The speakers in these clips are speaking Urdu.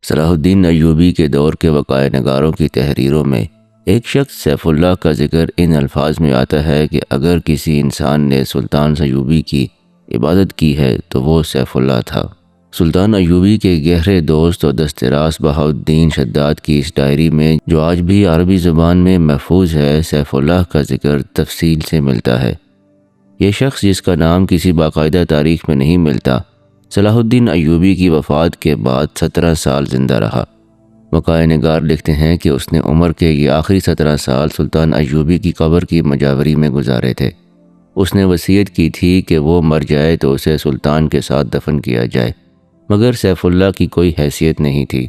صلاح الدین ایوبی کے دور کے وقائع نگاروں کی تحریروں میں ایک شخص سیف اللہ کا ذکر ان الفاظ میں آتا ہے کہ اگر کسی انسان نے سلطان ایوبی کی عبادت کی ہے تو وہ سیف اللہ تھا۔ سلطان ایوبی کے گہرے دوست اور دستراس بہاؤالدین شداد کی اس ڈائری میں جو آج بھی عربی زبان میں محفوظ ہے، سیف اللہ کا ذکر تفصیل سے ملتا ہے۔ یہ شخص جس کا نام کسی باقاعدہ تاریخ میں نہیں ملتا، صلاح الدین ایوبی کی وفات کے بعد 17 سال زندہ رہا۔ وقائع نگار لکھتے ہیں کہ اس نے عمر کے یہ آخری 17 سال سلطان ایوبی کی قبر کی مجاوری میں گزارے تھے۔ اس نے وصیت کی تھی کہ وہ مر جائے تو اسے سلطان کے ساتھ دفن کیا جائے، مگر سیف اللہ کی کوئی حیثیت نہیں تھی۔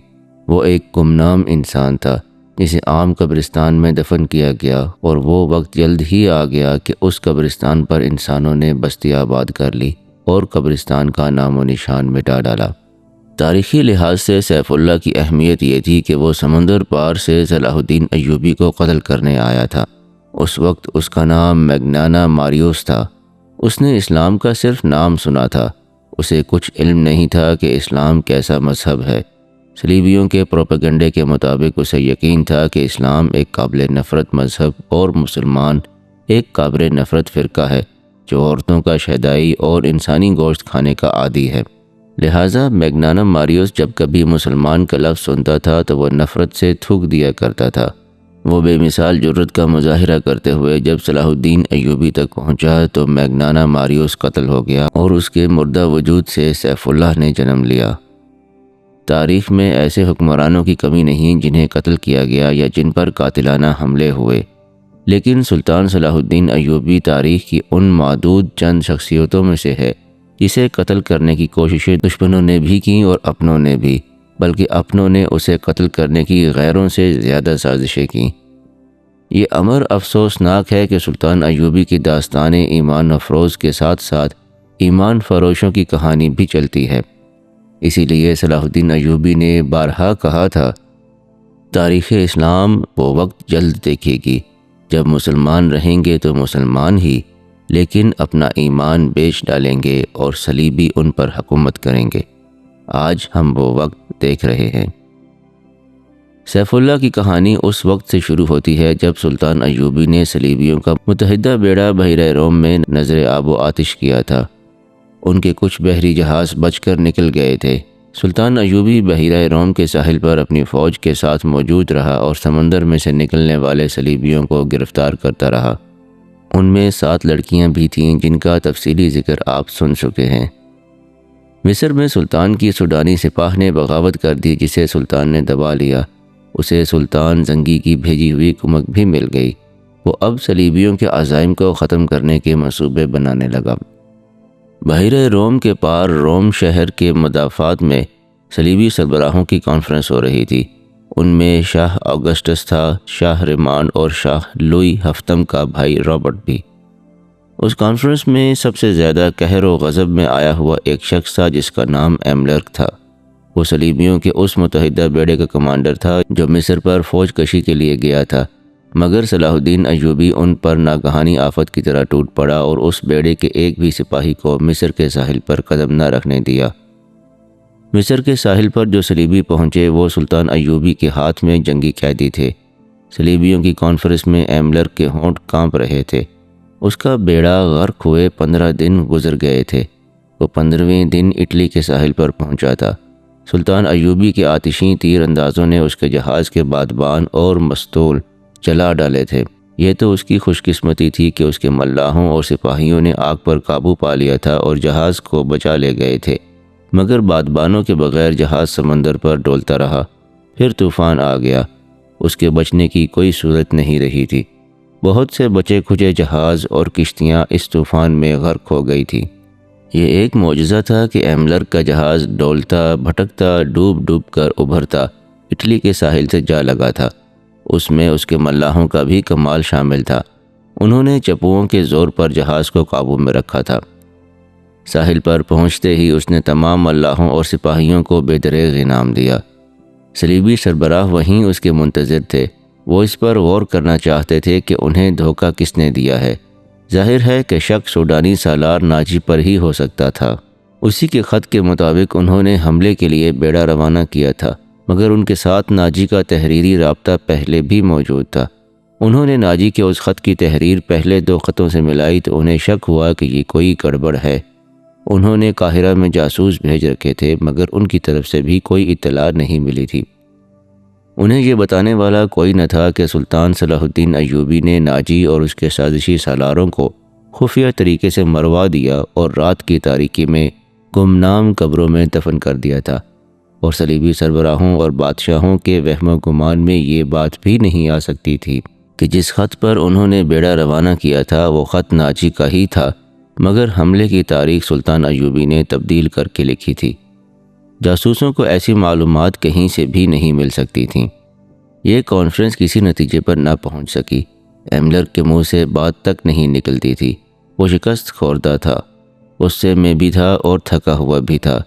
وہ ایک گمنام انسان تھا جسے عام قبرستان میں دفن کیا گیا، اور وہ وقت جلد ہی آ گیا کہ اس قبرستان پر انسانوں نے بستی آباد کر لی اور قبرستان کا نام و نشان مٹا ڈالا۔ تاریخی لحاظ سے سیف اللہ کی اہمیت یہ تھی کہ وہ سمندر پار سے صلاح الدین ایوبی کو قتل کرنے آیا تھا۔ اس وقت اس کا نام میگنانا ماریوس تھا۔ اس نے اسلام کا صرف نام سنا تھا، اسے کچھ علم نہیں تھا کہ اسلام کیسا مذہب ہے۔ صلیبیوں کے پروپیگنڈے کے مطابق اسے یقین تھا کہ اسلام ایک قابل نفرت مذہب اور مسلمان ایک قابل نفرت فرقہ ہے جو عورتوں کا شیدائی اور انسانی گوشت کھانے کا عادی ہے۔ لہٰذا میگنانا ماریوس جب کبھی مسلمان کا لفظ سنتا تھا تو وہ نفرت سے تھوک دیا کرتا تھا۔ وہ بے مثال جرأت کا مظاہرہ کرتے ہوئے جب صلاح الدین ایوبی تک پہنچا تو میگنانا ماریوس قتل ہو گیا اور اس کے مردہ وجود سے سیف اللہ نے جنم لیا۔ تاریخ میں ایسے حکمرانوں کی کمی نہیں جنہیں قتل کیا گیا یا جن پر قاتلانہ حملے ہوئے، لیکن سلطان صلاح الدین ایوبی تاریخ کی ان معدود چند شخصیتوں میں سے ہے جسے قتل کرنے کی کوششیں دشمنوں نے بھی کیں اور اپنوں نے بھی، بلکہ اپنوں نے اسے قتل کرنے کی غیروں سے زیادہ سازشیں کیں۔ یہ امر افسوسناک ہے کہ سلطان ایوبی کی داستان ایمان افروز کے ساتھ ساتھ ایمان فروشوں کی کہانی بھی چلتی ہے۔ اسی لیے صلاح الدین ایوبی نے بارہا کہا تھا، تاریخ اسلام وہ وقت جلد دیکھے گی جب مسلمان رہیں گے تو مسلمان ہی، لیکن اپنا ایمان بیچ ڈالیں گے اور صلیبی ان پر حکومت کریں گے۔ آج ہم وہ وقت دیکھ رہے ہیں۔ سیف اللہ کی کہانی اس وقت سے شروع ہوتی ہے جب سلطان ایوبی نے صلیبیوں کا متحدہ بیڑا بحیرہ روم میں نذر آب و آتش کیا تھا۔ ان کے کچھ بحری جہاز بچ کر نکل گئے تھے۔ سلطان ایوبی بحیرہ روم کے ساحل پر اپنی فوج کے ساتھ موجود رہا اور سمندر میں سے نکلنے والے صلیبیوں کو گرفتار کرتا رہا۔ ان میں 7 لڑکیاں بھی تھیں جن کا تفصیلی ذکر آپ سن چکے ہیں۔ مصر میں سلطان کی سوڈانی سپاہ نے بغاوت کر دی جسے سلطان نے دبا لیا۔ اسے سلطان زنگی کی بھیجی ہوئی کمک بھی مل گئی۔ وہ اب صلیبیوں کے عزائم کو ختم کرنے کے منصوبے بنانے لگا۔ بحیرہ روم کے پار روم شہر کے مدافعات میں صلیبی سربراہوں کی کانفرنس ہو رہی تھی۔ ان میں شاہ آگسٹس تھا، شاہ ریمانڈ اور شاہ لوئی ہفتم کا بھائی رابرٹ بھی۔ اس کانفرنس میں سب سے زیادہ قہر و غضب میں آیا ہوا ایک شخص تھا جس کا نام ایملرک تھا۔ وہ صلیبیوں کے اس متحدہ بیڑے کا کمانڈر تھا جو مصر پر فوج کشی کے لیے گیا تھا، مگر صلاح الدین ایوبی ان پر ناگہانی آفت کی طرح ٹوٹ پڑا اور اس بیڑے کے ایک بھی سپاہی کو مصر کے ساحل پر قدم نہ رکھنے دیا۔ مصر کے ساحل پر جو صلیبی پہنچے وہ سلطان ایوبی کے ہاتھ میں جنگی قیدی تھے۔ صلیبیوں کی کانفرنس میں ایملرک کے ہونٹ کانپ رہے تھے۔ اس کا بیڑا غرق ہوئے 15 دن گزر گئے تھے۔ وہ 15ویں دن اٹلی کے ساحل پر پہنچا تھا۔ سلطان ایوبی کے آتشی تیر اندازوں نے اس کے جہاز کے بادبان اور مستول جلا ڈالے تھے۔ یہ تو اس کی خوش قسمتی تھی کہ اس کے ملاحوں اور سپاہیوں نے آگ پر قابو پا لیا تھا اور جہاز کو بچا لے گئے تھے، مگر بادبانوں کے بغیر جہاز سمندر پر ڈولتا رہا۔ پھر طوفان آ گیا۔ اس کے بچنے کی کوئی صورت نہیں رہی تھی۔ بہت سے بچے کھچے جہاز اور کشتیاں اس طوفان میں غرق ہو گئی تھی۔ یہ ایک معجزہ تھا کہ ایملرک کا جہاز ڈولتا بھٹکتا ڈوب ڈوب کر ابھرتا اٹلی کے ساحل سے جا لگا تھا۔ اس میں اس کے ملاحوں کا بھی کمال شامل تھا۔ انہوں نے چپوؤں کے زور پر جہاز کو قابو میں رکھا تھا۔ ساحل پر پہنچتے ہی اس نے تمام ملاحوں اور سپاہیوں کو بے دریغ انعام دیا۔ صلیبی سربراہ وہیں اس کے منتظر تھے۔ وہ اس پر غور کرنا چاہتے تھے کہ انہیں دھوکہ کس نے دیا ہے۔ ظاہر ہے کہ شک سوڈانی سالار ناجی پر ہی ہو سکتا تھا۔ اسی کے خط کے مطابق انہوں نے حملے کے لیے بیڑا روانہ کیا تھا۔ مگر ان کے ساتھ ناجی کا تحریری رابطہ پہلے بھی موجود تھا۔ انہوں نے ناجی کے اس خط کی تحریر پہلے 2 خطوں سے ملائی تو انہیں شک ہوا کہ یہ کوئی گڑبڑ ہے۔ انہوں نے قاہرہ میں جاسوس بھیج رکھے تھے مگر ان کی طرف سے بھی کوئی اطلاع نہیں ملی تھی۔ انہیں یہ بتانے والا کوئی نہ تھا کہ سلطان صلاح الدین ایوبی نے ناجی اور اس کے سازشی سالاروں کو خفیہ طریقے سے مروا دیا اور رات کی تاریکی میں گمنام قبروں میں دفن کر دیا تھا، اور صلیبی سربراہوں اور بادشاہوں کے وہم و گمان میں یہ بات بھی نہیں آ سکتی تھی کہ جس خط پر انہوں نے بیڑا روانہ کیا تھا وہ خط ناجی کا ہی تھا، مگر حملے کی تاریخ سلطان ایوبی نے تبدیل کر کے لکھی تھی۔ جاسوسوں کو ایسی معلومات کہیں سے بھی نہیں مل سکتی تھیں۔ یہ کانفرنس کسی نتیجے پر نہ پہنچ سکی۔ ایملر کے منہ سے بات تک نہیں نکلتی تھی۔ وہ شکست خوردہ تھا، غصے میں بھی تھا اور تھکا ہوا بھی تھا۔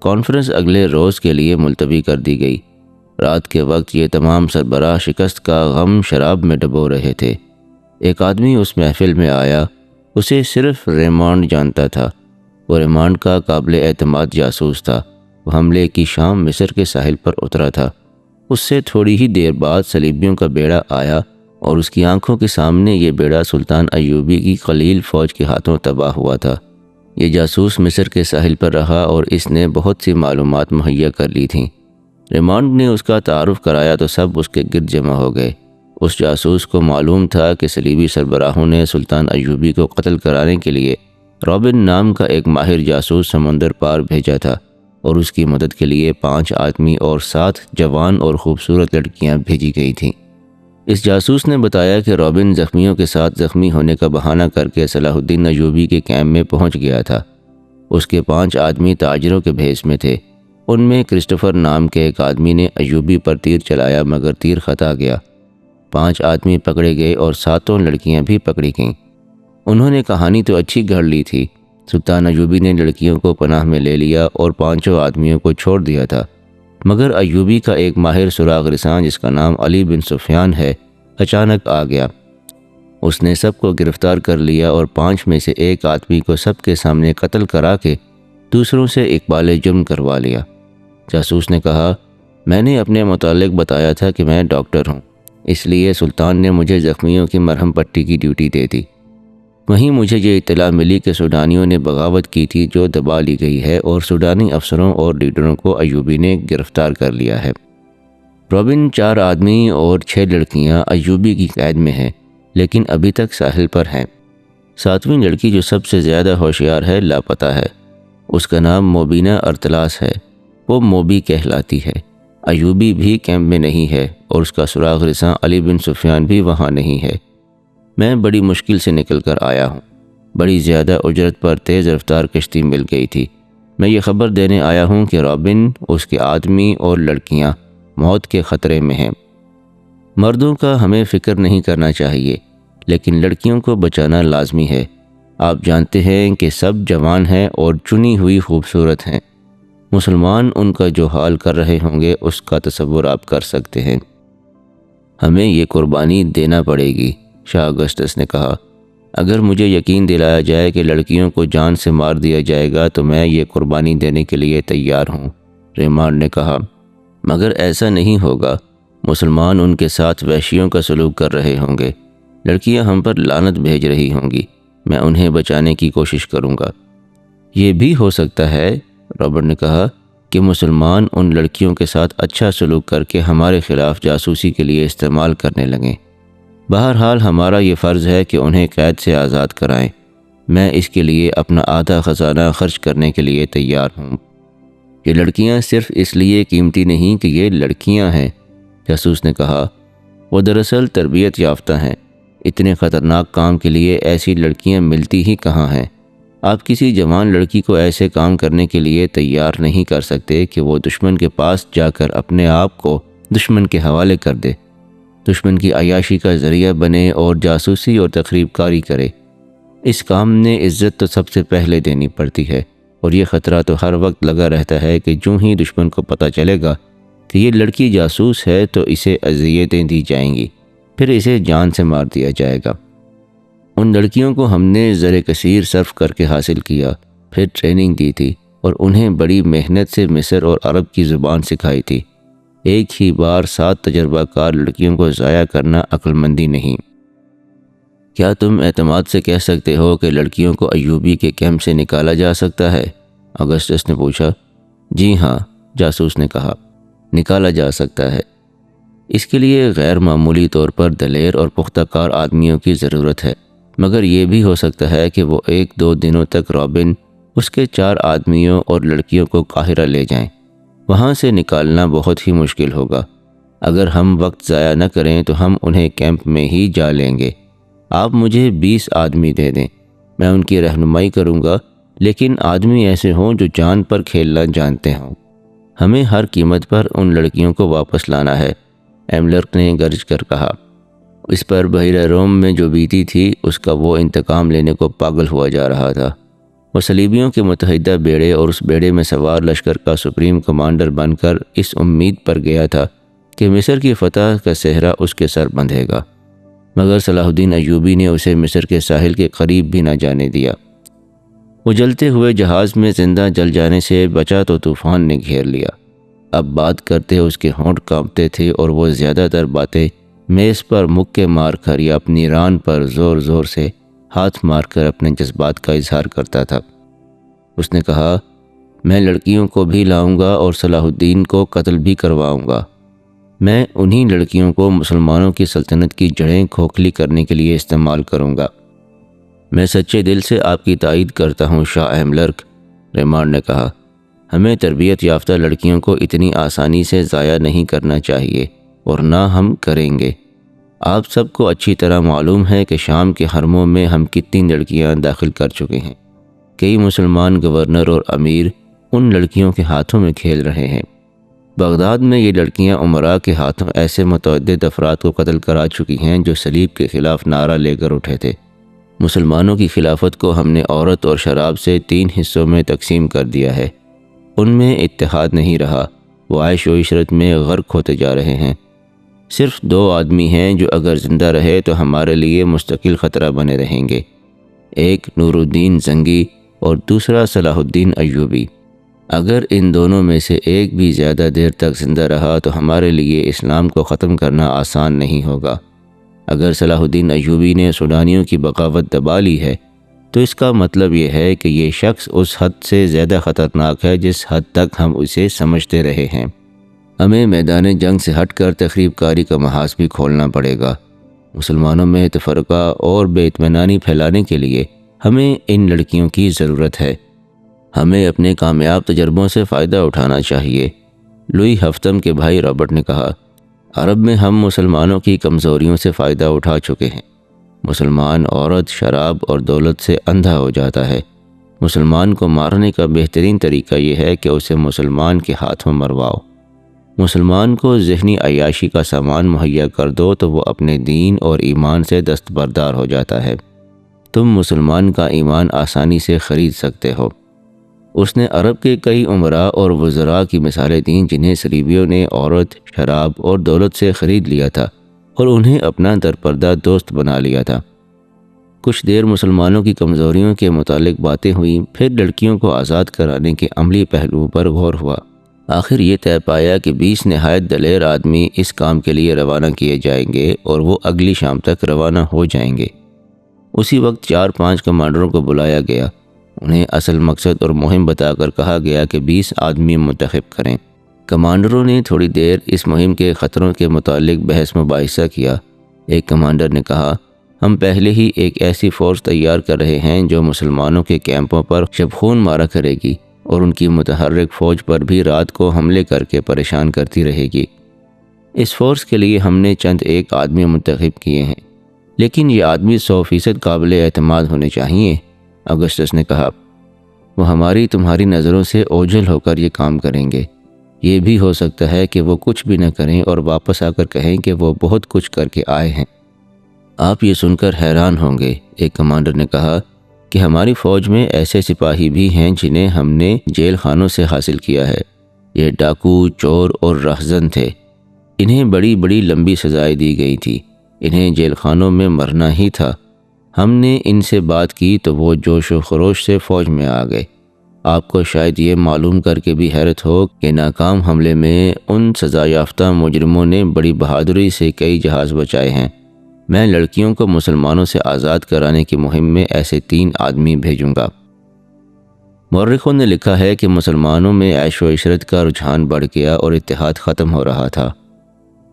کانفرنس اگلے روز کے لیے ملتوی کر دی گئی۔ رات کے وقت یہ تمام سربراہ شکست کا غم شراب میں ڈبو رہے تھے۔ ایک آدمی اس محفل میں آیا، اسے صرف ریمانڈ جانتا تھا۔ وہ ریمانڈ کا قابل اعتماد جاسوس تھا۔ وہ حملے کی شام مصر کے ساحل پر اترا تھا۔ اس سے تھوڑی ہی دیر بعد صلیبیوں کا بیڑا آیا اور اس کی آنکھوں کے سامنے یہ بیڑا سلطان ایوبی کی قلیل فوج کے ہاتھوں تباہ ہوا تھا۔ یہ جاسوس مصر کے ساحل پر رہا اور اس نے بہت سی معلومات مہیا کر لی تھیں۔ ریمانڈ نے اس کا تعارف کرایا تو سب اس کے گرد جمع ہو گئے۔ اس جاسوس کو معلوم تھا کہ صلیبی سربراہوں نے سلطان ایوبی کو قتل کرانے کے لیے رابن نام کا ایک ماہر جاسوس سمندر پار بھیجا تھا، اور اس کی مدد کے لیے 5 آدمی اور 7 جوان اور خوبصورت لڑکیاں بھیجی گئی تھیں۔ اس جاسوس نے بتایا کہ رابن زخمیوں کے ساتھ زخمی ہونے کا بہانہ کر کے صلاح الدین ایوبی کے کیمپ میں پہنچ گیا تھا۔ اس کے 5 آدمی تاجروں کے بھیس میں تھے۔ ان میں کرسٹوفر نام کے ایک آدمی نے ایوبی پر تیر چلایا مگر تیر خطا گیا۔ 5 آدمی پکڑے گئے اور 7 لڑکیاں بھی پکڑی گئیں۔ انہوں نے کہانی تو اچھی گھڑ لی تھی۔ سلطان ایوبی نے لڑکیوں کو پناہ میں لے لیا اور 5 آدمیوں کو چھوڑ دیا تھا، مگر ایوبی کا ایک ماہر سراغ رساں جس کا نام علی بن سفیان ہے اچانک آ گیا۔ اس نے سب کو گرفتار کر لیا اور 5 میں سے ایک آدمی کو سب کے سامنے قتل کرا کے دوسروں سے اقبال جرم کروا لیا۔ جاسوس نے کہا، میں نے اپنے متعلق بتایا تھا کہ میں ڈاکٹر ہوں، اس لیے سلطان نے مجھے زخمیوں کی مرہم پٹی کی ڈیوٹی دے دی۔ وہیں مجھے یہ اطلاع ملی کہ سوڈانیوں نے بغاوت کی تھی جو دبا لی گئی ہے اور سوڈانی افسروں اور لیڈروں کو ایوبی نے گرفتار کر لیا ہے۔ رابن 4 آدمی اور 6 لڑکیاں ایوبی کی قید میں ہیں لیکن ابھی تک ساحل پر ہیں۔ 7ویں لڑکی جو سب سے زیادہ ہوشیار ہے لاپتہ ہے۔ اس کا نام موبینہ ارتلاس ہے۔ وہ موبی کہلاتی ہے۔ ایوبی بھی کیمپ میں نہیں ہے اور اس کا سراغ رساں علی بن سفیان بھی وہاں نہیں ہے۔ میں بڑی مشکل سے نکل کر آیا ہوں۔ بڑی زیادہ اجرت پر تیز رفتار کشتی مل گئی تھی۔ میں یہ خبر دینے آیا ہوں کہ رابن، اس کے آدمی اور لڑکیاں موت کے خطرے میں ہیں۔ مردوں کا ہمیں فکر نہیں کرنا چاہیے، لیکن لڑکیوں کو بچانا لازمی ہے۔ آپ جانتے ہیں کہ سب جوان ہیں اور چنی ہوئی خوبصورت ہیں۔ مسلمان ان کا جو حال کر رہے ہوں گے اس کا تصور آپ کر سکتے ہیں۔ ہمیں یہ قربانی دینا پڑے گی، شاہ اگسٹس نے کہا۔ اگر مجھے یقین دلایا جائے کہ لڑکیوں کو جان سے مار دیا جائے گا تو میں یہ قربانی دینے کے لیے تیار ہوں، ریمانڈ نے کہا۔ مگر ایسا نہیں ہوگا۔ مسلمان ان کے ساتھ وحشیوں کا سلوک کر رہے ہوں گے۔ لڑکیاں ہم پر لعنت بھیج رہی ہوں گی۔ میں انہیں بچانے کی کوشش کروں گا۔ یہ بھی ہو سکتا ہے، رابرٹ نے کہا، کہ مسلمان ان لڑکیوں کے ساتھ اچھا سلوک کر کے ہمارے خلاف جاسوسی کے لیے استعمال کرنے لگیں۔ بہرحال ہمارا یہ فرض ہے کہ انہیں قید سے آزاد کرائیں۔ میں اس کے لیے اپنا آدھا خزانہ خرچ کرنے کے لیے تیار ہوں۔ یہ لڑکیاں صرف اس لیے قیمتی نہیں کہ یہ لڑکیاں ہیں، جاسوس نے کہا۔ وہ دراصل تربیت یافتہ ہیں۔ اتنے خطرناک کام کے لیے ایسی لڑکیاں ملتی ہی کہاں ہیں۔ آپ کسی جوان لڑکی کو ایسے کام کرنے کے لیے تیار نہیں کر سکتے کہ وہ دشمن کے پاس جا کر اپنے آپ کو دشمن کے حوالے کر دے، دشمن کی عیاشی کا ذریعہ بنے اور جاسوسی اور تخریب کاری کرے۔ اس کام نے عزت تو سب سے پہلے دینی پڑتی ہے، اور یہ خطرہ تو ہر وقت لگا رہتا ہے کہ جو ہی دشمن کو پتہ چلے گا کہ یہ لڑکی جاسوس ہے تو اسے اذیتیں دی جائیں گی، پھر اسے جان سے مار دیا جائے گا۔ ان لڑکیوں کو ہم نے زر کثیر صرف کر کے حاصل کیا، پھر ٹریننگ دی تھی اور انہیں بڑی محنت سے مصر اور عرب کی زبان سکھائی تھی۔ ایک ہی بار 7 تجربہ کار لڑکیوں کو ضائع کرنا عقل مندی نہیں۔ کیا تم اعتماد سے کہہ سکتے ہو کہ لڑکیوں کو ایوبی کے کیمپ سے نکالا جا سکتا ہے؟ اگسٹس نے پوچھا۔ جی ہاں، جاسوس نے کہا، نکالا جا سکتا ہے۔ اس کے لیے غیر معمولی طور پر دلیر اور پختہ کار آدمیوں کی ضرورت ہے، مگر یہ بھی ہو سکتا ہے کہ وہ 1-2 دنوں تک رابن، اس کے 4 آدمیوں اور لڑکیوں کو قاہرہ لے جائیں۔ وہاں سے نکالنا بہت ہی مشکل ہوگا۔ اگر ہم وقت ضائع نہ کریں تو ہم انہیں کیمپ میں ہی جا لیں گے۔ آپ مجھے 20 آدمی دے دیں، میں ان کی رہنمائی کروں گا، لیکن آدمی ایسے ہوں جو جان پر کھیلنا جانتے ہوں۔ ہمیں ہر قیمت پر ان لڑکیوں کو واپس لانا ہے، ایملرک نے گرج کر کہا۔ اس پر بحیرہ روم میں جو بیتی تھی اس کا وہ انتقام لینے کو پاگل ہوا جا رہا تھا۔ وہ صلیبیوں کے متحدہ بیڑے اور اس بیڑے میں سوار لشکر کا سپریم کمانڈر بن کر اس امید پر گیا تھا کہ مصر کی فتح کا صحرا اس کے سر بندھے گا، مگر صلاح الدین ایوبی نے اسے مصر کے ساحل کے قریب بھی نہ جانے دیا۔ وہ جلتے ہوئے جہاز میں زندہ جل جانے سے بچا تو طوفان نے گھیر لیا۔ اب بات کرتے اس کے ہونٹ کانپتے تھے اور وہ زیادہ تر باتیں میز پر مکے مار کر یا اپنی ران پر زور زور سے ہاتھ مار کر اپنے جذبات کا اظہار کرتا تھا۔ اس نے کہا، میں لڑکیوں کو بھی لاؤں گا اور صلاح الدین کو قتل بھی کرواؤں گا۔ میں انہی لڑکیوں کو مسلمانوں کی سلطنت کی جڑیں کھوکھلی کرنے کے لیے استعمال کروں گا۔ میں سچے دل سے آپ کی تائید کرتا ہوں شاہ ایملرک، ریمانڈ نے کہا۔ ہمیں تربیت یافتہ لڑکیوں کو اتنی آسانی سے ضائع نہیں کرنا چاہیے اور نہ ہم کریں گے۔ آپ سب کو اچھی طرح معلوم ہے کہ شام کے حرموں میں ہم کتنی لڑکیاں داخل کر چکے ہیں۔ کئی مسلمان گورنر اور امیر ان لڑکیوں کے ہاتھوں میں کھیل رہے ہیں۔ بغداد میں یہ لڑکیاں امراء کے ہاتھوں ایسے متعدد افراد کو قتل کرا چکی ہیں جو صلیب کے خلاف نعرہ لے کر اٹھے تھے۔ مسلمانوں کی خلافت کو ہم نے عورت اور شراب سے 3 حصوں میں تقسیم کر دیا ہے۔ ان میں اتحاد نہیں رہا، وہ عیش و عشرت میں غرق ہوتے جا رہے ہیں۔ صرف 2 آدمی ہیں جو اگر زندہ رہے تو ہمارے لیے مستقل خطرہ بنے رہیں گے، ایک نور الدین زنگی اور دوسرا صلاح الدین ایوبی۔ اگر ان دونوں میں سے ایک بھی زیادہ دیر تک زندہ رہا تو ہمارے لیے اسلام کو ختم کرنا آسان نہیں ہوگا۔ اگر صلاح الدین ایوبی نے سوڈانیوں کی بغاوت دبا لی ہے تو اس کا مطلب یہ ہے کہ یہ شخص اس حد سے زیادہ خطرناک ہے جس حد تک ہم اسے سمجھتے رہے ہیں۔ ہمیں میدان جنگ سے ہٹ کر تخریب کاری کا محاذ بھی کھولنا پڑے گا۔ مسلمانوں میں تفرقہ اور بے اطمینانی پھیلانے کے لیے ہمیں ان لڑکیوں کی ضرورت ہے۔ ہمیں اپنے کامیاب تجربوں سے فائدہ اٹھانا چاہیے۔ لوئی ہفتم کے بھائی رابرٹ نے کہا، عرب میں ہم مسلمانوں کی کمزوریوں سے فائدہ اٹھا چکے ہیں۔ مسلمان عورت شراب اور دولت سے اندھا ہو جاتا ہے۔ مسلمان کو مارنے کا بہترین طریقہ یہ ہے کہ اسے مسلمان کے ہاتھوں مرواؤ۔ مسلمان کو ذہنی عیاشی کا سامان مہیا کر دو تو وہ اپنے دین اور ایمان سے دستبردار ہو جاتا ہے۔ تم مسلمان کا ایمان آسانی سے خرید سکتے ہو۔ اس نے عرب کے کئی امراء اور وزراء کی مثالیں دیں جنہیں صلیبیوں نے عورت، شراب اور دولت سے خرید لیا تھا اور انہیں اپنا درپردہ دوست بنا لیا تھا۔ کچھ دیر مسلمانوں کی کمزوریوں کے متعلق باتیں ہوئیں، پھر لڑکیوں کو آزاد کرانے کے عملی پہلوؤں پر غور ہوا۔ آخر یہ طے پایا کہ 20 نہایت دلیر آدمی اس کام کے لیے روانہ کیے جائیں گے اور وہ اگلی شام تک روانہ ہو جائیں گے۔ اسی وقت 4-5 کمانڈروں کو بلایا گیا۔ انہیں اصل مقصد اور مہم بتا کر کہا گیا کہ 20 آدمی منتخب کریں۔ کمانڈروں نے تھوڑی دیر اس مہم کے خطروں کے متعلق بحث مباحثہ کیا۔ ایک کمانڈر نے کہا، ہم پہلے ہی ایک ایسی فورس تیار کر رہے ہیں جو مسلمانوں کے کیمپوں پر شب خون مارا کرے گی اور ان کی متحرک فوج پر بھی رات کو حملے کر کے پریشان کرتی رہے گی۔ اس فورس کے لیے ہم نے چند ایک آدمی منتخب کیے ہیں، لیکن یہ آدمی 100% قابل اعتماد ہونے چاہیے، اگسٹس نے کہا۔ وہ ہماری تمہاری نظروں سے اوجھل ہو کر یہ کام کریں گے۔ یہ بھی ہو سکتا ہے کہ وہ کچھ بھی نہ کریں اور واپس آ کر کہیں کہ وہ بہت کچھ کر کے آئے ہیں۔ آپ یہ سن کر حیران ہوں گے، ایک کمانڈر نے کہا، کہ ہماری فوج میں ایسے سپاہی بھی ہیں جنہیں ہم نے جیل خانوں سے حاصل کیا ہے۔ یہ ڈاکو، چور اور رہزن تھے۔ انہیں بڑی بڑی لمبی سزائیں دی گئی تھی۔ انہیں جیل خانوں میں مرنا ہی تھا۔ ہم نے ان سے بات کی تو وہ جوش و خروش سے فوج میں آ گئے۔ آپ کو شاید یہ معلوم کر کے بھی حیرت ہو کہ ناکام حملے میں ان سزا یافتہ مجرموں نے بڑی بہادری سے کئی جہاز بچائے ہیں۔ میں لڑکیوں کو مسلمانوں سے آزاد کرانے کی مہم میں ایسے 3 آدمی بھیجوں گا۔ مورخوں نے لکھا ہے کہ مسلمانوں میں عیش و عشرت کا رجحان بڑھ گیا اور اتحاد ختم ہو رہا تھا۔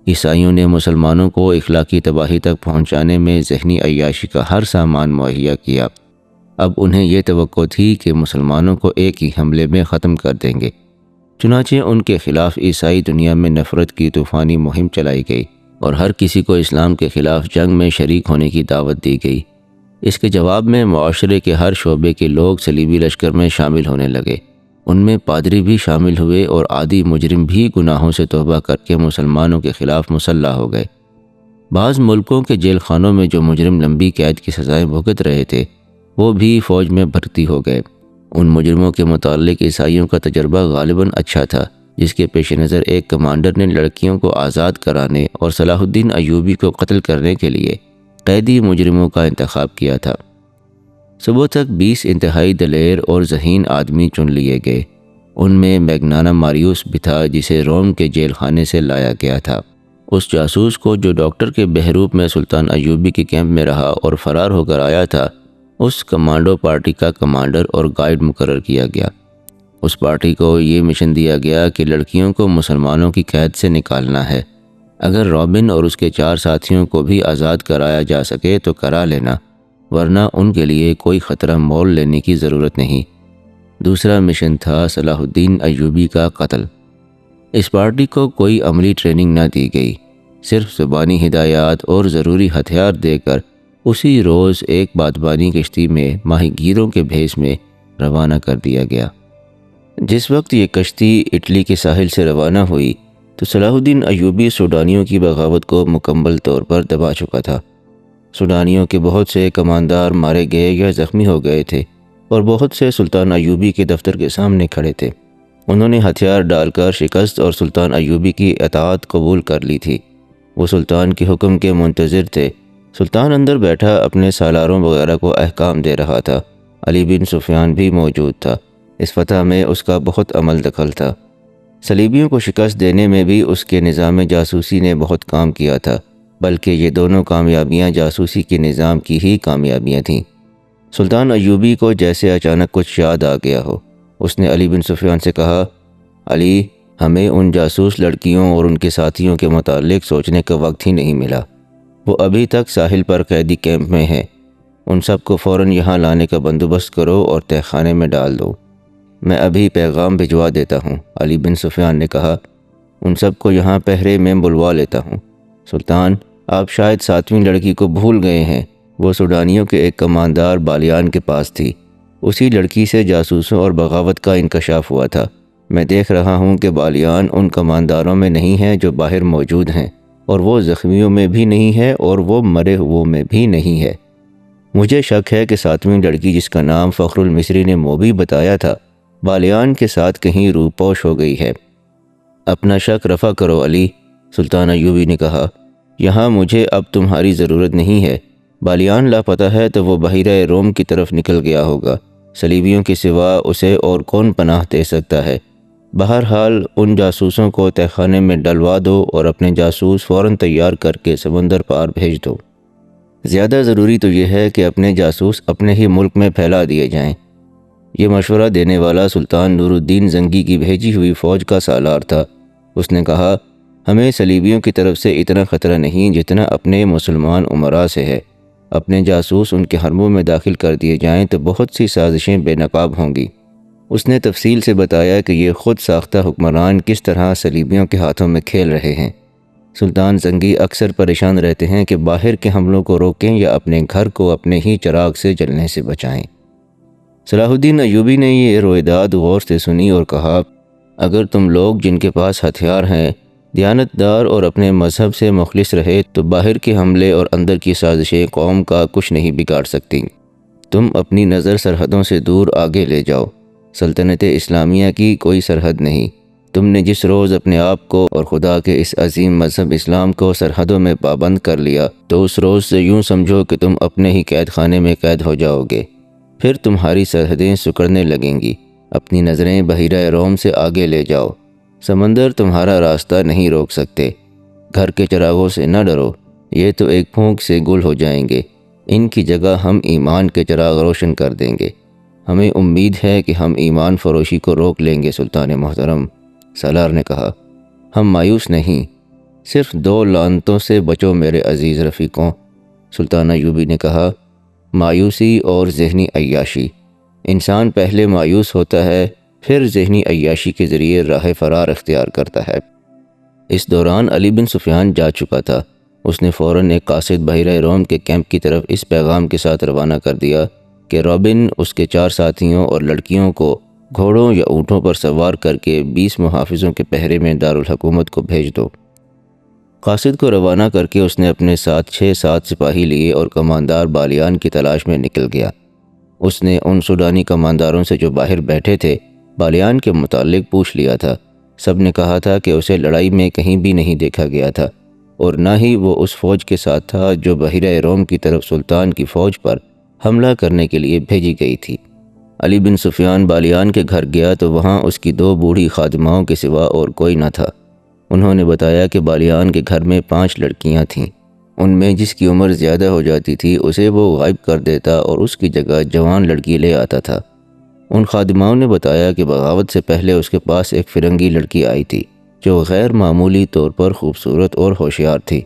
عیسائیوں نے مسلمانوں کو اخلاقی تباہی تک پہنچانے میں ذہنی عیاشی کا ہر سامان مہیا کیا۔ اب انہیں یہ توقع تھی کہ مسلمانوں کو ایک ہی حملے میں ختم کر دیں گے، چنانچہ ان کے خلاف عیسائی دنیا میں نفرت کی طوفانی مہم چلائی گئی اور ہر کسی کو اسلام کے خلاف جنگ میں شریک ہونے کی دعوت دی گئی۔ اس کے جواب میں معاشرے کے ہر شعبے کے لوگ صلیبی لشکر میں شامل ہونے لگے۔ ان میں پادری بھی شامل ہوئے اور عادی مجرم بھی گناہوں سے توبہ کر کے مسلمانوں کے خلاف مسلح ہو گئے۔ بعض ملکوں کے جیل خانوں میں جو مجرم لمبی قید کی سزائیں بھگت رہے تھے وہ بھی فوج میں بھرتی ہو گئے۔ ان مجرموں کے متعلق عیسائیوں کا تجربہ غالباً اچھا تھا، جس کے پیش نظر ایک کمانڈر نے لڑکیوں کو آزاد کرانے اور صلاح الدین ایوبی کو قتل کرنے کے لیے قیدی مجرموں کا انتخاب کیا تھا۔ صبح تک 20 انتہائی دلیر اور ذہین آدمی چن لیے گئے۔ ان میں میگنانا ماریوس بھی تھا، جسے روم کے جیل خانے سے لایا گیا تھا۔ اس جاسوس کو جو ڈاکٹر کے بحروپ میں سلطان ایوبی کے کیمپ میں رہا اور فرار ہو کر آیا تھا، اس کمانڈو پارٹی کا کمانڈر اور گائیڈ مقرر کیا گیا۔ اس پارٹی کو یہ مشن دیا گیا کہ لڑکیوں کو مسلمانوں کی قید سے نکالنا ہے۔ اگر رابن اور اس کے 4 ساتھیوں کو بھی آزاد کرایا جا سکے تو کرا لینا، ورنہ ان کے لیے کوئی خطرہ مول لینے کی ضرورت نہیں۔ دوسرا مشن تھا صلاح الدین ایوبی کا قتل۔ اس پارٹی کو کوئی عملی ٹریننگ نہ دی گئی، صرف زبانی ہدایات اور ضروری ہتھیار دے کر اسی روز ایک بادبانی کشتی میں ماہی گیروں کے بھیس میں روانہ کر دیا گیا۔ جس وقت یہ کشتی اٹلی کے ساحل سے روانہ ہوئی تو صلاح الدین ایوبی سوڈانیوں کی بغاوت کو مکمل طور پر دبا چکا تھا۔ سوڈانیوں کے بہت سے کماندار مارے گئے یا زخمی ہو گئے تھے اور بہت سے سلطان ایوبی کے دفتر کے سامنے کھڑے تھے۔ انہوں نے ہتھیار ڈال کر شکست اور سلطان ایوبی کی اطاعت قبول کر لی تھی۔ وہ سلطان کے حکم کے منتظر تھے۔ سلطان اندر بیٹھا اپنے سالاروں وغیرہ کو احکام دے رہا تھا۔ علی بن سفیان بھی موجود تھا۔ اس فتح میں اس کا بہت عمل دخل تھا۔ صلیبیوں کو شکست دینے میں بھی اس کے نظام جاسوسی نے بہت کام کیا تھا، بلکہ یہ دونوں کامیابیاں جاسوسی کے نظام کی ہی کامیابیاں تھیں۔ سلطان ایوبی کو جیسے اچانک کچھ یاد آ گیا ہو۔ اس نے علی بن سفیان سے کہا، علی، ہمیں ان جاسوس لڑکیوں اور ان کے ساتھیوں کے متعلق سوچنے کا وقت ہی نہیں ملا۔ وہ ابھی تک ساحل پر قیدی کیمپ میں ہیں۔ ان سب کو فوراً یہاں لانے کا بندوبست کرو اور تہہ خانے میں ڈال دو۔ میں ابھی پیغام بھجوا دیتا ہوں، علی بن سفیان نے کہا۔ ان سب کو یہاں پہرے میں بلوا لیتا ہوں۔ سلطان، آپ شاید 7ویں لڑکی کو بھول گئے ہیں۔ وہ سوڈانیوں کے ایک کماندار بالیان کے پاس تھی۔ اسی لڑکی سے جاسوسوں اور بغاوت کا انکشاف ہوا تھا۔ میں دیکھ رہا ہوں کہ بالیان ان کمانداروں میں نہیں ہے جو باہر موجود ہیں، اور وہ زخمیوں میں بھی نہیں ہے اور وہ مرے ہوئوں میں بھی نہیں ہے۔ مجھے شک ہے کہ 7ویں لڑکی، جس کا نام فخر المصری نے موبی بتایا تھا، بالیان کے ساتھ کہیں روپوش ہو گئی ہے۔ اپنا شک رفع کرو علی، سلطان ایوبی نے کہا۔ یہاں مجھے اب تمہاری ضرورت نہیں ہے۔ بالیان لاپتہ ہے تو وہ بحیرہ روم کی طرف نکل گیا ہوگا۔ صلیبیوں کے سوا اسے اور کون پناہ دے سکتا ہے؟ بہرحال ان جاسوسوں کو تہہ خانے میں ڈلوا دو اور اپنے جاسوس فوراً تیار کر کے سمندر پار بھیج دو۔ زیادہ ضروری تو یہ ہے کہ اپنے جاسوس اپنے ہی ملک میں پھیلا دیے جائیں۔ یہ مشورہ دینے والا سلطان نور الدین زنگی کی بھیجی ہوئی فوج کا سالار تھا۔ اس نے کہا، ہمیں صلیبیوں کی طرف سے اتنا خطرہ نہیں جتنا اپنے مسلمان امراء سے ہے۔ اپنے جاسوس ان کے حرموں میں داخل کر دیے جائیں تو بہت سی سازشیں بے نقاب ہوں گی۔ اس نے تفصیل سے بتایا کہ یہ خود ساختہ حکمران کس طرح صلیبیوں کے ہاتھوں میں کھیل رہے ہیں۔ سلطان زنگی اکثر پریشان رہتے ہیں کہ باہر کے حملوں کو روکیں یا اپنے گھر کو اپنے ہی چراغ سے جلنے سے بچائیں۔ صلاح الدین ایوبی نے یہ رویداد غور سے سنی اور کہا، اگر تم لوگ جن کے پاس ہتھیار ہیں دیانتدار اور اپنے مذہب سے مخلص رہے تو باہر کے حملے اور اندر کی سازشیں قوم کا کچھ نہیں بگاڑ سکتی۔ تم اپنی نظر سرحدوں سے دور آگے لے جاؤ۔ سلطنت اسلامیہ کی کوئی سرحد نہیں۔ تم نے جس روز اپنے آپ کو اور خدا کے اس عظیم مذہب اسلام کو سرحدوں میں پابند کر لیا تو اس روز سے یوں سمجھو کہ تم اپنے ہی قید خانے میں قید ہو جاؤ گے۔ پھر تمہاری سرحدیں سکڑنے لگیں گی۔ اپنی نظریں بحیرہ روم سے آگے لے جاؤ، سمندر تمہارا راستہ نہیں روک سکتے۔ گھر کے چراغوں سے نہ ڈرو، یہ تو ایک پھونک سے گل ہو جائیں گے، ان کی جگہ ہم ایمان کے چراغ روشن کر دیں گے۔ ہمیں امید ہے کہ ہم ایمان فروشی کو روک لیں گے سلطان محترم، سالار نے کہا۔ ہم مایوس نہیں، صرف 2 لعنتوں سے بچو میرے عزیز رفیقوں، سلطان ایوبی نے کہا۔ مایوسی اور ذہنی عیاشی۔ انسان پہلے مایوس ہوتا ہے، پھر ذہنی عیاشی کے ذریعے راہ فرار اختیار کرتا ہے۔ اس دوران علی بن سفیان جا چکا تھا۔ اس نے فوراً ایک قاصد بحیرہ روم کے کیمپ کی طرف اس پیغام کے ساتھ روانہ کر دیا کہ رابن اس کے 4 ساتھیوں اور لڑکیوں کو گھوڑوں یا اونٹوں پر سوار کر کے 20 محافظوں کے پہرے میں دارالحکومت کو بھیج دو۔ قاصد کو روانہ کر کے اس نے اپنے ساتھ 6-7 سپاہی لیے اور کماندار بالیان کی تلاش میں نکل گیا۔ اس نے ان سوڈانی کمانداروں سے جو باہر بیٹھے تھے بالیان کے متعلق پوچھ لیا تھا۔ سب نے کہا تھا کہ اسے لڑائی میں کہیں بھی نہیں دیکھا گیا تھا اور نہ ہی وہ اس فوج کے ساتھ تھا جو بحیرہ روم کی طرف سلطان کی فوج پر حملہ کرنے کے لیے بھیجی گئی تھی۔ علی بن سفیان بالیان کے گھر گیا تو وہاں اس کی 2 بوڑھی خادماؤں کے سوا اور کوئی نہ تھا۔ انہوں نے بتایا کہ بالیان کے گھر میں 5 لڑکیاں تھیں۔ ان میں جس کی عمر زیادہ ہو جاتی تھی اسے وہ غائب کر دیتا اور اس کی جگہ جوان لڑکی لے آتا تھا۔ ان خادماؤں نے بتایا کہ بغاوت سے پہلے اس کے پاس ایک فرنگی لڑکی آئی تھی جو غیر معمولی طور پر خوبصورت اور ہوشیار تھی۔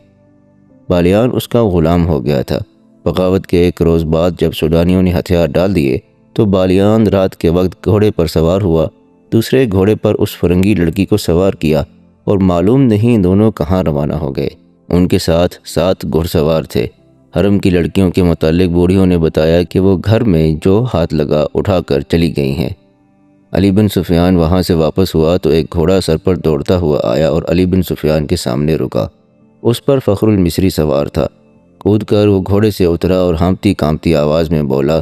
بالیان اس کا غلام ہو گیا تھا۔ بغاوت کے 1 روز بعد جب سوڈانیوں نے ہتھیار ڈال دیے تو بالیان رات کے وقت گھوڑے پر سوار ہوا، دوسرے گھوڑے پر اس فرنگی لڑکی کو سوار کیا اور معلوم نہیں دونوں کہاں روانہ ہو گئے۔ ان کے ساتھ 7 گھڑ سوار تھے۔ حرم کی لڑکیوں کے متعلق بوڑھیوں نے بتایا کہ وہ گھر میں جو ہاتھ لگا اٹھا کر چلی گئی ہیں۔ علی بن سفیان وہاں سے واپس ہوا تو ایک گھوڑا سر پر دوڑتا ہوا آیا اور علی بن سفیان کے سامنے رکا۔ اس پر فخر المصری سوار تھا۔ کود کر وہ گھوڑے سے اترا اور ہانپتی کانپتی آواز میں بولا،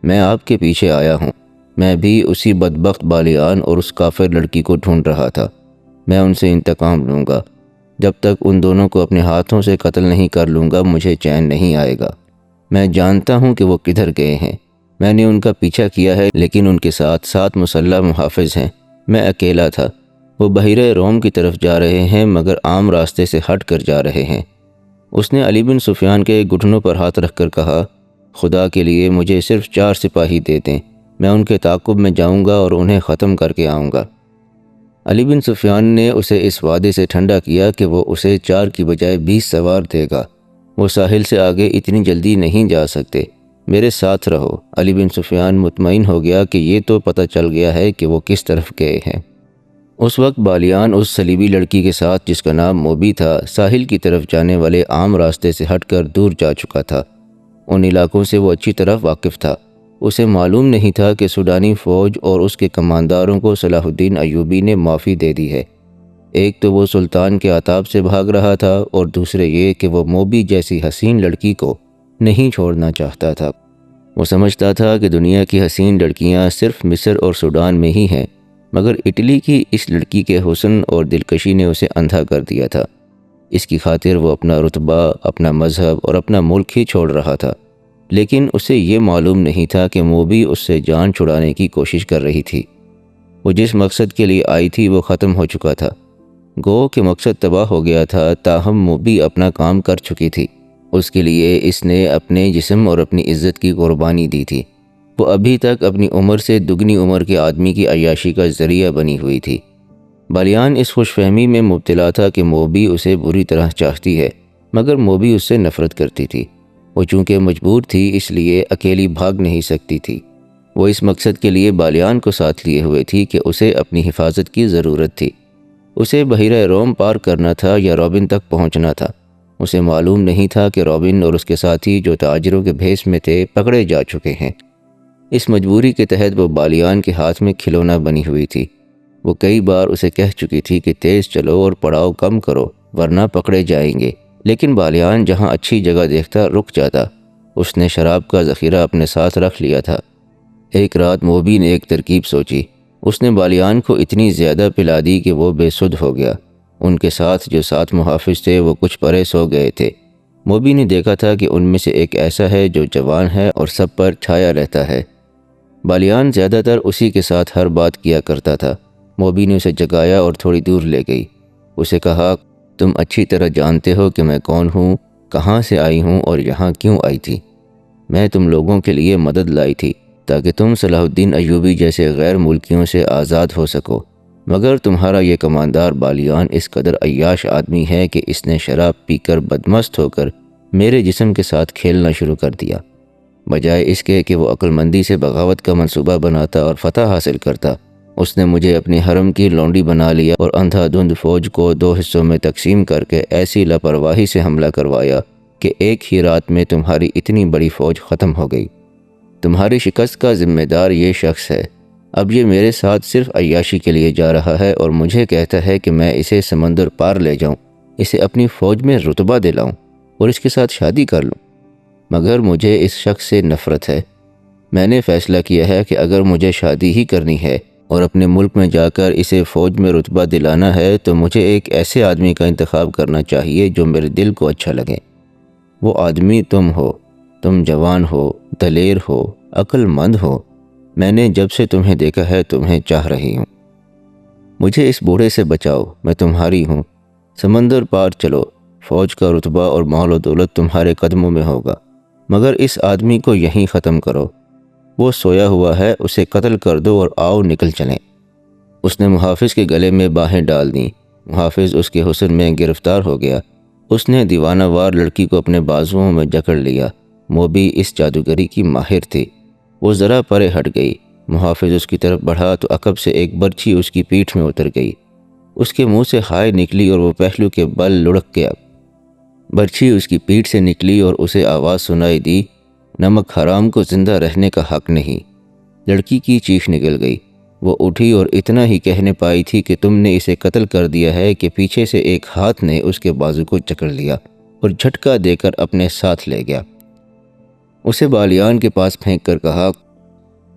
میں آپ کے پیچھے آیا ہوں۔ میں بھی اسی بدبخت بالیان اور اس کافر لڑکی کو ڈھونڈ رہا تھا۔ میں ان سے انتقام لوں گا۔ جب تک ان دونوں کو اپنے ہاتھوں سے قتل نہیں کر لوں گا مجھے چین نہیں آئے گا۔ میں جانتا ہوں کہ وہ کدھر گئے ہیں۔ میں نے ان کا پیچھا کیا ہے لیکن ان کے ساتھ 7 مسلح محافظ ہیں۔ میں اکیلا تھا۔ وہ بحیرہ روم کی طرف جا رہے ہیں مگر عام راستے سے ہٹ کر جا رہے ہیں۔ اس نے علی بن سفیان کے گھٹنوں پر ہاتھ رکھ کر کہا، خدا کے لیے مجھے صرف 4 سپاہی دے دیں، میں ان کے تعاقب میں جاؤں گا اور انہیں ختم کر کے آؤں گا۔ علی بن سفیان نے اسے اس وعدے سے ٹھنڈا کیا کہ وہ اسے 4 کی بجائے 20 سوار دے گا۔ وہ ساحل سے آگے اتنی جلدی نہیں جا سکتے، میرے ساتھ رہو۔ علی بن سفیان مطمئن ہو گیا کہ یہ تو پتہ چل گیا ہے کہ وہ کس طرف گئے ہیں۔ اس وقت بالیان اس صلیبی لڑکی کے ساتھ جس کا نام موبی تھا ساحل کی طرف جانے والے عام راستے سے ہٹ کر دور جا چکا تھا۔ ان علاقوں سے وہ اچھی طرح واقف تھا۔ اسے معلوم نہیں تھا کہ سوڈانی فوج اور اس کے کمانداروں کو صلاح الدین ایوبی نے معافی دے دی ہے۔ ایک تو وہ سلطان کے عتاب سے بھاگ رہا تھا اور دوسرے یہ کہ وہ موبی جیسی حسین لڑکی کو نہیں چھوڑنا چاہتا تھا۔ وہ سمجھتا تھا کہ دنیا کی حسین لڑکیاں صرف مصر اور سوڈان میں ہی ہیں، مگر اٹلی کی اس لڑکی کے حسن اور دلکشی نے اسے اندھا کر دیا تھا۔ اس کی خاطر وہ اپنا رتبہ، اپنا مذہب اور اپنا ملک ہی چھوڑ رہا تھا، لیکن اسے یہ معلوم نہیں تھا کہ موبی اس سے جان چھڑانے کی کوشش کر رہی تھی۔ وہ جس مقصد کے لیے آئی تھی وہ ختم ہو چکا تھا۔ گو کہ مقصد تباہ ہو گیا تھا، تاہم موبی اپنا کام کر چکی تھی۔ اس کے لیے اس نے اپنے جسم اور اپنی عزت کی قربانی دی تھی۔ وہ ابھی تک اپنی عمر سے دگنی عمر کے آدمی کی عیاشی کا ذریعہ بنی ہوئی تھی۔ بالیان اس خوش فہمی میں مبتلا تھا کہ موبی اسے بری طرح چاہتی ہے، مگر موبی اس سے نفرت کرتی تھی۔ وہ چونکہ مجبور تھی اس لیے اکیلی بھاگ نہیں سکتی تھی۔ وہ اس مقصد کے لیے بالیان کو ساتھ لیے ہوئے تھی کہ اسے اپنی حفاظت کی ضرورت تھی۔ اسے بحیرہ روم پار کرنا تھا یا رابن تک پہنچنا تھا۔ اسے معلوم نہیں تھا کہ رابن اور اس کے ساتھی جو تاجروں کے بھیس میں تھے پکڑے جا چکے ہیں۔ اس مجبوری کے تحت وہ بالیان کے ہاتھ میں کھلونا بنی ہوئی تھی۔ وہ کئی بار اسے کہہ چکی تھی کہ تیز چلو اور پڑاؤ کم کرو ورنہ پکڑے جائیں گے، لیکن بالیان جہاں اچھی جگہ دیکھتا رک جاتا۔ اس نے شراب کا ذخیرہ اپنے ساتھ رکھ لیا تھا۔ ایک رات موبی نے ایک ترکیب سوچی۔ اس نے بالیان کو اتنی زیادہ پلا دی کہ وہ بے سدھ ہو گیا۔ ان کے ساتھ جو 7 محافظ تھے وہ کچھ پرے سو گئے تھے۔ موبی نے دیکھا تھا کہ ان میں سے ایک ایسا ہے جو جوان ہے اور سب پر چھایا رہتا ہے۔ بالیان زیادہ تر اسی کے ساتھ ہر بات کیا کرتا تھا۔ موبی نے اسے جگایا اور تھوڑی دور لے گئی۔ اسے کہا، تم اچھی طرح جانتے ہو کہ میں کون ہوں، کہاں سے آئی ہوں اور یہاں کیوں آئی تھی۔ میں تم لوگوں کے لیے مدد لائی تھی تاکہ تم صلاح الدین ایوبی جیسے غیر ملکیوں سے آزاد ہو سکو، مگر تمہارا یہ کماندار بالیان اس قدر عیاش آدمی ہے کہ اس نے شراب پی کر بدمست ہو کر میرے جسم کے ساتھ کھیلنا شروع کر دیا۔ بجائے اس کے کہ وہ عقل مندی سے بغاوت کا منصوبہ بناتا اور فتح حاصل کرتا، اس نے مجھے اپنی حرم کی لونڈی بنا لیا اور اندھا دھند فوج کو 2 حصوں میں تقسیم کر کے ایسی لاپرواہی سے حملہ کروایا کہ ایک ہی رات میں تمہاری اتنی بڑی فوج ختم ہو گئی۔ تمہاری شکست کا ذمہ دار یہ شخص ہے۔ اب یہ میرے ساتھ صرف عیاشی کے لیے جا رہا ہے اور مجھے کہتا ہے کہ میں اسے سمندر پار لے جاؤں، اسے اپنی فوج میں رتبہ دلاؤں اور اس کے ساتھ شادی کر لوں، مگر مجھے اس شخص سے نفرت ہے۔ میں نے فیصلہ کیا ہے کہ اگر مجھے شادی ہی کرنی ہے اور اپنے ملک میں جا کر اسے فوج میں رتبہ دلانا ہے تو مجھے ایک ایسے آدمی کا انتخاب کرنا چاہیے جو میرے دل کو اچھا لگے۔ وہ آدمی تم ہو۔ تم جوان ہو، دلیر ہو، عقل مند ہو۔ میں نے جب سے تمہیں دیکھا ہے تمہیں چاہ رہی ہوں۔ مجھے اس بوڑھے سے بچاؤ، میں تمہاری ہوں۔ سمندر پار چلو، فوج کا رتبہ اور مال و دولت تمہارے قدموں میں ہوگا، مگر اس آدمی کو یہیں ختم کرو۔ وہ سویا ہوا ہے، اسے قتل کر دو اور آؤ نکل چلیں۔ اس نے محافظ کے گلے میں باہیں ڈال دیں۔ محافظ اس کے حسن میں گرفتار ہو گیا۔ اس نے دیوانہ وار لڑکی کو اپنے بازوؤں میں جکڑ لیا۔ موبی اس جادوگری کی ماہر تھی۔ وہ ذرا پرے ہٹ گئی۔ محافظ اس کی طرف بڑھا تو عقب سے ایک برچھی اس کی پیٹھ میں اتر گئی۔ اس کے منہ سے ہائے نکلی اور وہ پہلو کے بل لڑک گیا۔ برچھی اس کی پیٹھ سے نکلی اور اسے آواز سنائی دی، نمک حرام کو زندہ رہنے کا حق نہیں۔ لڑکی کی چیخ نکل گئی۔ وہ اٹھی اور اتنا ہی کہنے پائی تھی کہ تم نے اسے قتل کر دیا ہے کہ پیچھے سے ایک ہاتھ نے اس کے بازو کو جکڑ لیا اور جھٹکا دے کر اپنے ساتھ لے گیا۔ اسے بالیان کے پاس پھینک کر کہا،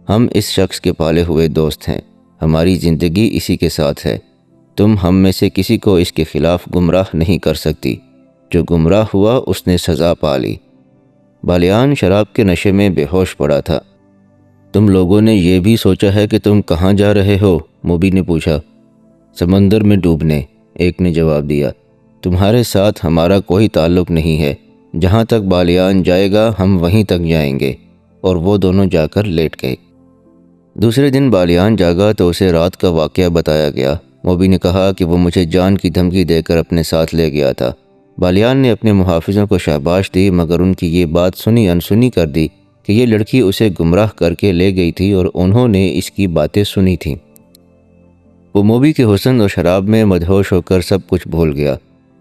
ہم اس شخص کے پالے ہوئے دوست ہیں، ہماری زندگی اسی کے ساتھ ہے۔ تم ہم میں سے کسی کو اس کے خلاف گمراہ نہیں کر سکتی۔ جو گمراہ ہوا اس نے سزا پا لی۔ بالیان شراب کے نشے میں بے ہوش پڑا تھا۔ تم لوگوں نے یہ بھی سوچا ہے کہ تم کہاں جا رہے ہو؟ موبی نے پوچھا۔ سمندر میں ڈوبنے، ایک نے جواب دیا۔ تمہارے ساتھ ہمارا کوئی تعلق نہیں ہے۔ جہاں تک بالیان جائے گا ہم وہیں تک جائیں گے۔ اور وہ دونوں جا کر لیٹ گئے۔ دوسرے دن بالیان جاگا تو اسے رات کا واقعہ بتایا گیا۔ موبی نے کہا کہ وہ مجھے جان کی دھمکی دے کر اپنے ساتھ لے گیا تھا۔ بالیان نے اپنے محافظوں کو شاباش دی، مگر ان کی یہ بات سنی انسنی کر دی کہ یہ لڑکی اسے گمراہ کر کے لے گئی تھی اور انہوں نے اس کی باتیں سنی تھیں۔ وہ موبی کے حسن اور شراب میں مدہوش ہو کر سب کچھ بھول گیا۔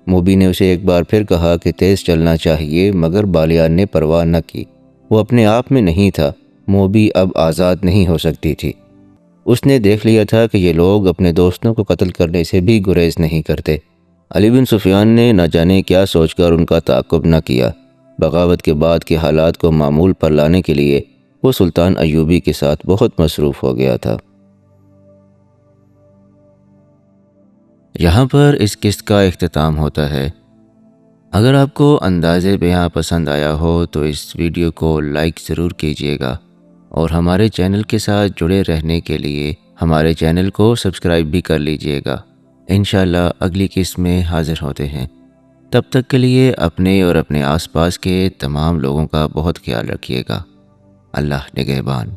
موبی نے اسے ایک بار پھر کہا کہ تیز چلنا چاہیے، مگر بالیان نے پرواہ نہ کی۔ وہ اپنے آپ میں نہیں تھا۔ موبی اب آزاد نہیں ہو سکتی تھی۔ اس نے دیکھ لیا تھا کہ یہ لوگ اپنے دوستوں کو قتل کرنے سے بھی گریز نہیں کرتے۔ علی بن سفیان نے نہ جانے کیا سوچ کر ان کا تعاقب نہ کیا۔ بغاوت کے بعد کے حالات کو معمول پر لانے کے لیے وہ سلطان ایوبی کے ساتھ بہت مصروف ہو گیا تھا۔ یہاں پر اس قسط کا اختتام ہوتا ہے۔ اگر آپ کو انداز بیان پسند آیا ہو تو اس ویڈیو کو لائک ضرور کیجیے گا، اور ہمارے چینل کے ساتھ جڑے رہنے کے لیے ہمارے چینل کو سبسکرائب بھی کر لیجیے گا۔ انشاءاللہ اگلی قسط میں حاضر ہوتے ہیں۔ تب تک کے لیے اپنے اور اپنے آس پاس کے تمام لوگوں کا بہت خیال رکھیے گا۔ اللہ نگہبان۔